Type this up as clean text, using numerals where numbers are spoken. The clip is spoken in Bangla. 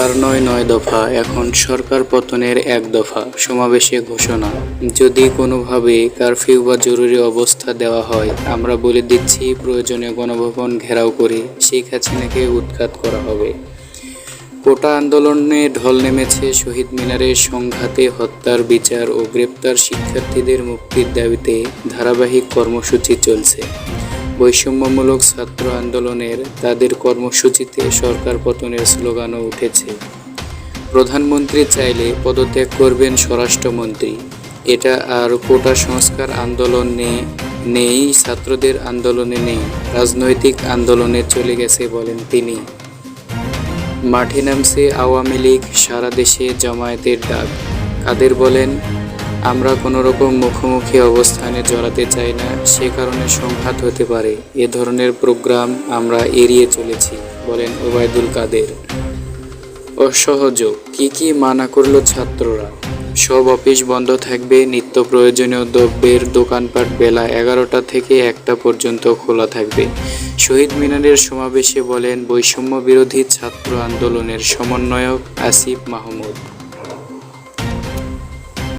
আর নয় দফা, এখন সরকার পতনের 1 দফা। সমাবেশে ঘোষণা, যদি কোনোভাবে কারফিউ বা জরুরি অবস্থা দেওয়া হয়, আমরা বলে দিচ্ছি প্রয়োজনে গণভবন ঘেরাও করে শেখ হাসিনাকে উৎখাত করা হবে। কোটা আন্দোলনে ঢল নেমেছে। শহীদ মিনারের সংঘাতে হত্যার বিচার ও গ্রেপ্তার শিক্ষার্থীদের মুক্তির দাবিতে ধারাবাহিক কর্মসূচি চলছে। বৈষম্যমূলক ছাত্র আন্দোলনের তাদের কর্মসূচিতে সরকার পতনের স্লোগানও উঠেছে। প্রধানমন্ত্রী চাইলে পদত্যাগ করবেন স্বরাষ্ট্রমন্ত্রী। এটা আর কোটা সংস্কার আন্দোলনে নেই, ছাত্রদের আন্দোলনে নেই, রাজনৈতিক আন্দোলনে চলে গেছে বলেন তিনি। মাঠে নামছে আওয়ামী লীগ, সারা দেশে জামায়াতের ডাক। কাদের বলেন, আমরা কোনোরকম মুখোমুখি অবস্থানে জড়াতে চাই না, সে কারণে সংঘাত হতে পারে। এ ধরনের প্রোগ্রাম আমরা এড়িয়ে চলেছি, বলেন ওবায়দুল কাদের। অসহযোগ, কি মানা করল ছাত্ররা? সব অফিস বন্ধ থাকবে, নিত্য প্রয়োজনীয় দ্রব্যের দোকানপাট বেলা 11টা থেকে 1টা পর্যন্ত খোলা থাকবে। শহীদ মিনারের সমাবেশে বলেন বৈষম্য বিরোধী ছাত্র আন্দোলনের সমন্বয়ক আসিফ মাহমুদ।